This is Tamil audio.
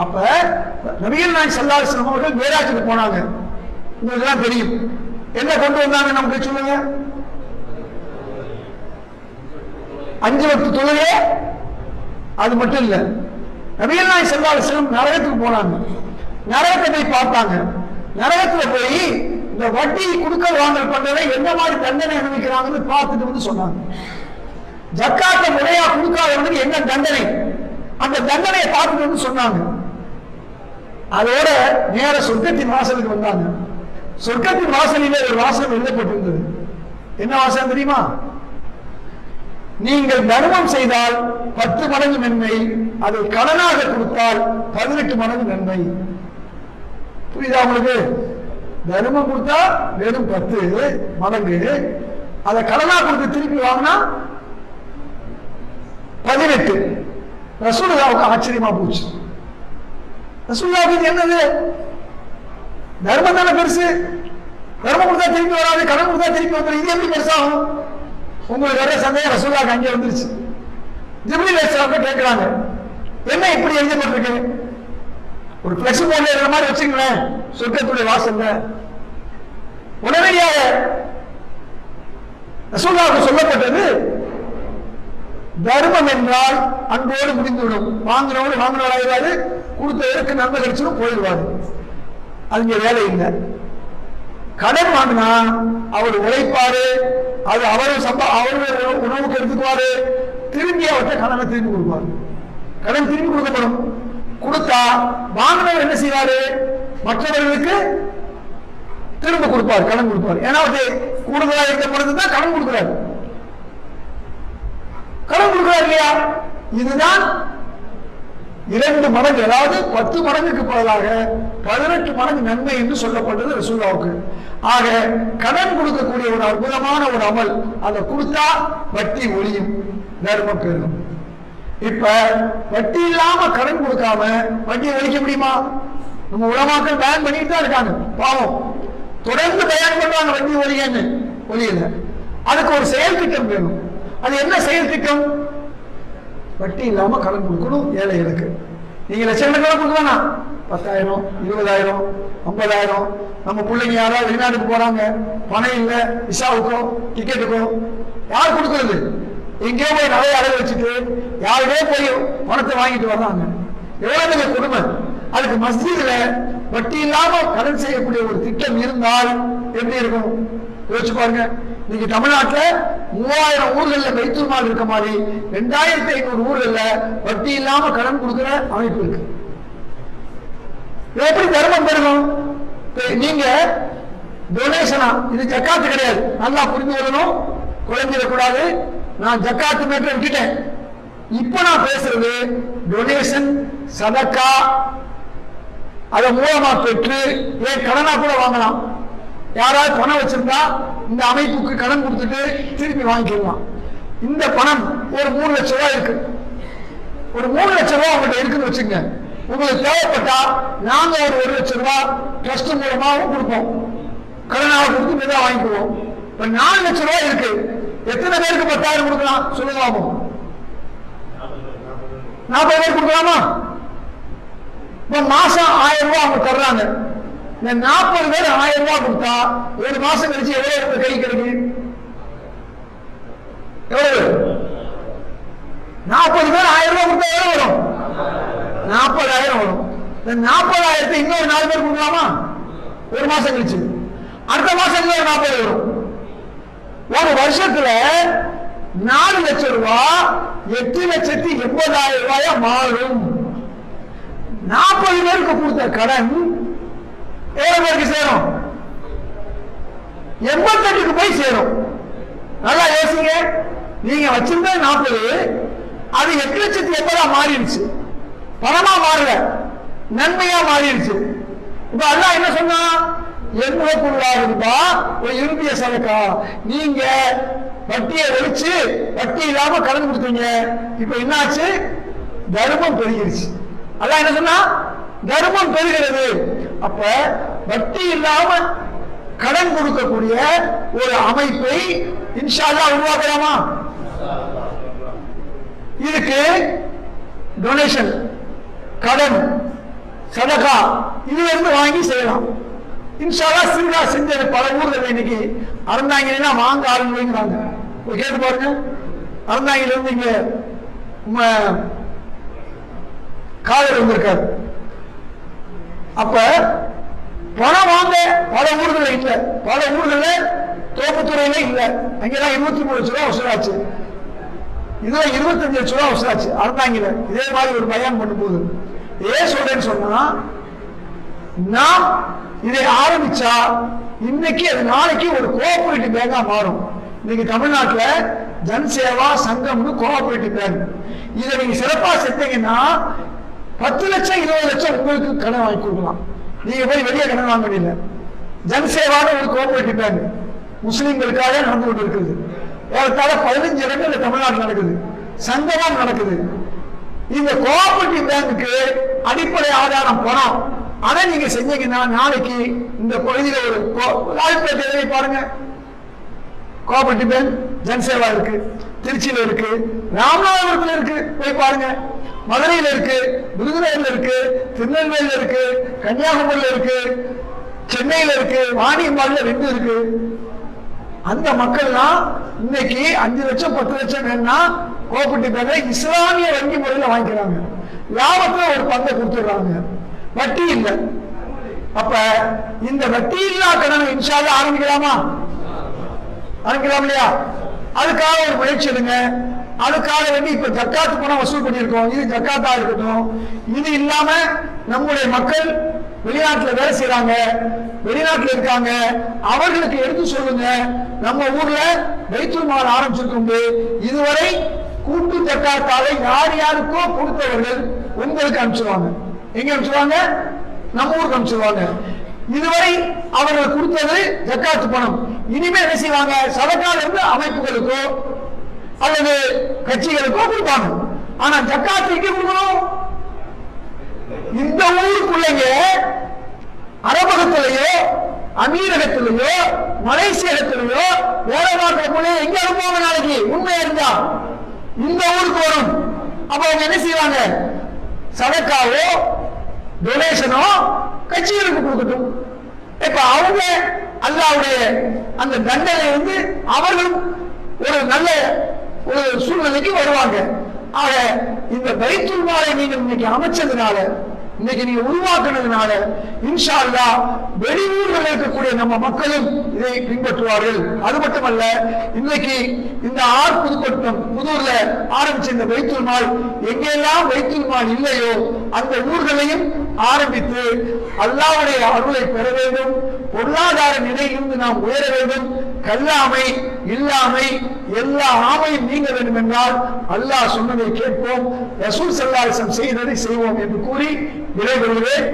அப்ப நபிகள் நாயகம் ஸல்லல்லாஹு அலைஹி வஸல்லம் அவர்கள் மேராஜுக்கு போனாங்க. உங்களுக்கு தெரியும். என்ன கொண்டு வந்தாங்க நமக்கு சொல்லுங்க. 5 வக்து தொழுகை. அது மட்டும் இல்ல, நபிகள் நாயகம் ஸல்லல்லாஹு அலைஹி வஸல்லம் நரகத்துக்கு போனாங்க. நரகத்தை போய் பார்த்தாங்க. நரகத்துல போய் இந்த வட்டி குடுக்கல் வாங்கல் பண்றதை என்ன மாதிரி தண்டனை அனுபவிக்கிறாங்கன்னு பார்த்துட்டு வந்து சொன்னாங்க. ஜக்காத்தை முறையா கொடுக்காதவனுக்கு என்ன தண்டனை, அந்த தண்டனையை பார்த்துட்டு வந்து சொன்னாங்க. அதோட நேர சொர்க்கத்தின் வாசலுக்கு வந்தாங்க. சொர்க்கத்தின் வாசலிலே ஒரு வாசகம் எழுதப்பட்டிருந்தது. என்ன வாசகம் தெரியுமா? நீங்கள் தர்மம் செய்தால் 10 மடங்கு நன்மை, அதை கடனாக கொடுத்தால் 18 மடங்கு நன்மை. புரியுதா உங்களுக்கு? தர்மம் கொடுத்தா வெறும் 10 மடங்கு, அதை கடனா கொடுத்து திருப்பி வாங்கினா 18. ரசூலுல்லாஹ்வுக்கு ஆச்சரியமா போச்சு. ரசூலுல்லாஹ்வுக்கு என்னது? தர்மம் தானே பெருசு. தர்மம் கொடுத்தா திருப்பி வராது, கடன் கொடுத்தா திருப்பி வந்துடும். இது எப்படி பெருசாகும்? உங்களுக்கு வர சந்தேகம் ரசூலுல்லாஹ்வுக்கு அங்கே வந்துருச்சு. ஜிப்ரீல் அலைஹிஸ்ஸலாம் கேட்கிறாங்க, என்ன இப்படி எழுதப்பட்டிருக்கு? ஒரு பிளக்ஸ் போர்ட்ல இருக்கிற மாதிரி வச்சுங்களேன் சொர்க்கத்துடைய வாசல்ல. உடனடியாக ரசூலுல்லாஹ்வுக்கு சொல்லப்பட்டது, தர்மம் என்றால் அன்போடு முடிந்துவிடும். வாங்கினவராது கொடுத்தவருக்கு நன்மை கிடைச்சிடும், போயிடுவாரு. அதுங்க வேலை இல்லை. கடன் வாங்கினா அவர் உழைப்பாரு, அது அவருடைய உணவுக்கு எடுத்துக்குவாரு, திரும்பி அவர்கிட்ட கடனை திரும்பி கொடுப்பாரு. கடன் திரும்பி கொடுக்கப்படும். கொடுத்தா வாங்கினவர் என்ன செய்வாரு? மற்றவர்களுக்கு திரும்ப கொடுப்பார், கடன் கொடுப்பார். ஏன்னா கூடுதலா இருக்க பொழுதுதான் கடன் கொடுக்கிறார். கடன் கொடுக்கிறார் இல்லையா? இதுதான் 2 மடங்கு, அதாவது 10 மடங்குக்கு பதிலாக 18 மடங்கு நன்மை என்று சொல்லப்பட்டது ரசூலுல்லாஹ்வுக்கு. ஆக கடன் கொடுக்கக்கூடிய ஒரு அற்புதமான ஒரு அமல். அதை கொடுத்தா வட்டி ஒழியும், தர்மம் பெருகும். இப்ப வட்டி இல்லாம கடன் கொடுக்காம வட்டியை ஒழிக்க முடியுமா? நம்ம உலமாக்கள் பயன் பண்ணிட்டு தான் இருக்காங்க. பாவம், தொடர்ந்து பயன் பண்றாங்க வட்டி ஒழியன்னு. ஒழியல. அதுக்கு ஒரு செயல் திட்டம் வேணும். அது என்ன செயல் திட்டம்? வட்டி இல்லாம கடன் கொடுக்கணும் ஏழைகளுக்கு. நீங்க லட்சக்கணக்கில் கொடுக்கலாம். 10,000, 20,000, 50,000. நம்ம பிள்ளைங்க யாராவது வெளிநாட்டுக்கு போறாங்க, பணம் இல்லை, விசாவுக்கோ டிக்கெட்டுக்கோ, யார் கொடுக்கறது? எங்கேயோ போய் நிறைய அடகு வச்சுட்டு யாருக்கே போய் பணத்தை வாங்கிட்டு வர்றாங்க. எவ்வளவு கொடுமை. அதுக்கு மஸ்ஜிதுல வட்டி இல்லாம கடன் செய்யக்கூடிய ஒரு திட்டம் இருந்தால் எப்படி இருக்கும் யோசிச்சு பாருங்க. இன்னைக்கு தமிழ்நாட்டில் 3000 ஊர்கள்ல பைத்துல் மால் இருக்க மாதிரி 2500 ஊர்கள்ல வட்டி இல்லாம கடன் கொடுக்கிற அமைப்பு இருக்கு. எப்படி தர்மம் பெருகும்? நீங்க டொனேஷனா, இது ஜக்காத்து கிடையாது, நல்லா புரிந்து கொள்ளணும், குழஞ்சிடக்கூடாது. நான் ஜக்காத்து மேட்டரை விட்டுட்டேன். இப்ப நான் பேசுறது டொனேஷன், சதக்கா, அதை மூலமா பெற்று ஏன் கடனா கூட வாங்கலாம். யாராவது பணம் வச்சிருந்தா இந்த அமைப்புக்கு கடன் கொடுத்துட்டு திருப்பி வாங்கிக்கலாம். இந்த பணம் ஒரு 3 லட்சம் ரூபாய் இருக்கு. ஒரு 3 லட்சம் ரூபாய் உங்கள்கிட்ட இருக்குன்னு வச்சுங்க. உங்களுக்கு தேவைப்பட்டா நாங்க ஒரு 1 லட்சம் ரூபாய் ட்ரஸ்ட் மூலமாகவும் கொடுப்போம், கடனாக கொடுத்து மெதுவாக வாங்கிக்குவோம். இப்ப 4 லட்சம் ரூபாய் இருக்கு. எத்தனை பேருக்கு 10,000 கொடுக்கலாம் சொல்லுங்களாமோ? 40 பேர் கொடுக்கலாமா? இப்ப மாசம் 1000 ரூபாய் அவங்க தர்றாங்க. இந்த 40 பேர் 1000 ரூபாய் கொடுத்தா ஒரு மாசம் கழிச்சு எவ்வளவு கை கிடைக்கும்? எவ்வளவு? 40 பேர் 1000 ரூபாய் கொடுத்தா எவ்வளவு வரும்? 40,000 வரும். இந்த 40,000 இன்னொரு 4 பேர் கொடுக்கலாமா? ஒரு மாசம் கழிச்சு. அடுத்த மாசம் இன்னொரு 40 வரும். ஒரு வருஷத்துல 4 லட்சம் ரூபாய் 8,80,000 ரூபாயா மாறும். 40 பேருக்கு கொடுத்த கடன் எவ்வளவு பேருக்கு சேரும்? 88க்கு போய் சேரும். நல்லா யோசிங்க. நீங்க வச்சிருந்த 40, அது 8,80,000 மாறிடுச்சு. பணமா மாறல, நன்மையா மாறிடுச்சு. இப்ப அல்லாஹ் என்ன சொன்னா? 80 ரூபாய் ஒரு இறுதிய சதக்கா. நீங்க வட்டியை ஒழிச்சு வட்டி இல்லாம கடன் கொடுத்தீங்க. இப்ப என்னாச்சு? தர்மம் பெருகிருச்சு. அல்லாஹ் என்ன சொன்னா? தர்மம் பெறுகிறது. அப்ப வட்டி இல்லாம கடன் கொடுக்கக்கூடிய ஒரு அமைப்பை இன்ஷா அல்லாஹ் உருவாக்கலாமா? இதுக்கு டொனேஷன், கடன், சதகா இதுல இருந்து வாங்கி செய்யலாம். இன்ஷால்லா சிறுகா செஞ்ச பல ஊர்கள் இன்னைக்கு அறந்தாங்கன்னா வாங்க ஆரம்பிங்கிறாங்க. கேட்டு பாருங்க, அறந்தாங்கில இருந்து இங்க காதல் வந்திருக்காரு. அப்ப பணம் வாங்க பல ஊர்கள் இல்ல, பல ஊர்கள தோப்புத்துறையில இல்ல. அங்கெல்லாம் 23 லட்சம் ரூபாய் வசூலாச்சு, இதுல 25 லட்சம் ரூபாய் வசூலாச்சு அறந்தாங்கில. இதே மாதிரி ஒரு பயான் பண்ணும் போது ஏன் சொல்றேன்னு சொன்னா, நாம் இதை ஆரம்பிச்சா இன்னைக்கு அது நாளைக்கு ஒரு கோஆபரேட்டிவ் பேங்கா மாறும். இன்னைக்கு தமிழ்நாட்டில் ஜன்சேவா சங்கம்னு கோஆபரேட்டிவ் பேங்க். இதை நீங்க சிறப்பா செஞ்சீங்கன்னா 10 லட்சம் 20 லட்சம் உங்களுக்கு கடன் வாங்கி கொடுக்கலாம். நீங்க போய் வெளியே கடன் வாங்க முடியல. ஜன்சேவான ஒரு கோஆபரேட்டிவ் பேங்க் முஸ்லிம்களுக்காக நடந்து கொண்டு இருக்குது. ஏறத்தாழ 15 இடங்கள் தமிழ்நாட்டில் நடக்குது, சங்கமும் நடக்குது. இந்த கோஆபரேட்டிவ் பேங்குக்கு அடிப்படை ஆதாரம் பணம். அதை நீங்க செஞ்சீங்கன்னா நாளைக்கு இந்த பகுதியில் ஒரு லால்பேட்டை பாருங்க, கோஆபரேட்டிவ் பேங்க் ஜன்சேவா இருக்கு, திருச்சியில இருக்கு, ராமநாதபுரத்தில் இருக்கு, போய் பாருங்க. மதுரையில் இருக்கு, விருதுநகர்ல இருக்கு, திருநெல்வேலியில் இருக்கு, கன்னியாகுமரியில் இருக்கு, சென்னையில இருக்கு, வாணியம்பாடியில் 2 இருக்கு. அந்த மக்கள்லாம் இன்னைக்கு 5 லட்சம் 10 லட்சம் வேணும்னா கோஆபரேட்டிவ் பேங்க்ல இஸ்லாமிய வங்கி முறையில் வாங்கிக்கிறாங்க. லாபத்துல ஒரு பங்கை கொடுத்துடுறாங்க, வட்டி இல்லை. அப்ப இந்த வட்டி இல்லா கடனை இன்ஷால்லா ஆரம்பிக்கலாமா? ஆரம்பிக்கலாம் இல்லையா? அதுக்காக ஒரு முயற்சி எடுங்க. அதுக்காக வேண்டி இப்ப ஜக்காத்து பணம் வசூல் பண்ணியிருக்கோம். இது ஜக்காத்தா இருக்கட்டும். இது இல்லாம நம்முடைய மக்கள் வெளிநாட்டுல வேலை செய்யறாங்க, வெளிநாட்டுல இருக்காங்க, அவர்களுக்கு எடுத்து சொல்லுங்க. நம்ம ஊர்ல பைத்துல் மால் ஆரம்பிச்சிருக்கோம். இதுவரை கூட்டு ஜக்காத்தாவை யார் யாருக்கோ கொடுத்தவர்கள் உங்களுக்கு அனுப்பிச்சிருவாங்க. எங்க அனுப்பிச்சிருவாங்க? நம்ம ஊருக்கு அனுப்பிச்சிருவாங்க. இதுவரை அவர்கள் கொடுத்தது ஜக்காத்து பணம். இனிமே என்ன செய்வாங்க? சதக்கால இருந்து அமைப்புகளுக்கோ அல்லது கட்சிகளுக்கோ கொடுப்பாங்க. ஆனா ஜக்காத்து எங்க கொடுக்கணும்? இந்த ஊருக்குள்ளேயே அரபகத்திலேயோ அமீரகத்திலேயோ மலேசியத்திலேயோ வேலை பார்க்கக்கூடிய எங்க அனுப்புவாங்க? நாளைக்கு உண்மை இருந்தா இந்த ஊருக்கு வரும். அப்ப அவங்க என்ன செய்வாங்க? சதக்காவோ டொனேஷனோ கட்சிகளுக்கு கொடுக்கட்டும். இப்ப அவங்க அல்லாஹ்வுடைய அந்த தண்டனை வந்து அவர்களும் ஒரு நல்ல ஒரு சூழ்நிலைக்கு வருவாங்க. ஆக இந்த பைத்துல் மாலை நீங்கள் இன்னைக்கு அமைச்சதுனால, இன்னைக்கு நீங்க உருவாக்குனதுனால இன்ஷா அல்லாஹ் வெளியூரில் இருக்கக்கூடிய நம்ம மக்களும் இதை பின்பற்றுவார்கள். அது மட்டுமல்ல, இன்னைக்கு இந்த புதுப்பட்டினம் புதூர்ல ஆரம்பிச்ச இந்த பைத்துல் மால் எங்கெல்லாம் பைத்துல் மால் இல்லையோ அந்த ஊர்களையும் ஆரம்பித்து அல்லாஹ்வுடைய அருளை பெற வேண்டும். பொருளாதார நிலையிலிருந்து நாம் உயர வேண்டும். கல்லாமை இல்லாமை எல்லா ஆமையும் நீங்க வேண்டும் என்றால் அல்லாஹ் சொன்னதை கேட்போம், ரசூல் ஸல்லல்லாஹு அலைஹி வஸல்லம் செய்ததை செய்வோம் என்று கூறி விடைபெறுகிறேன்.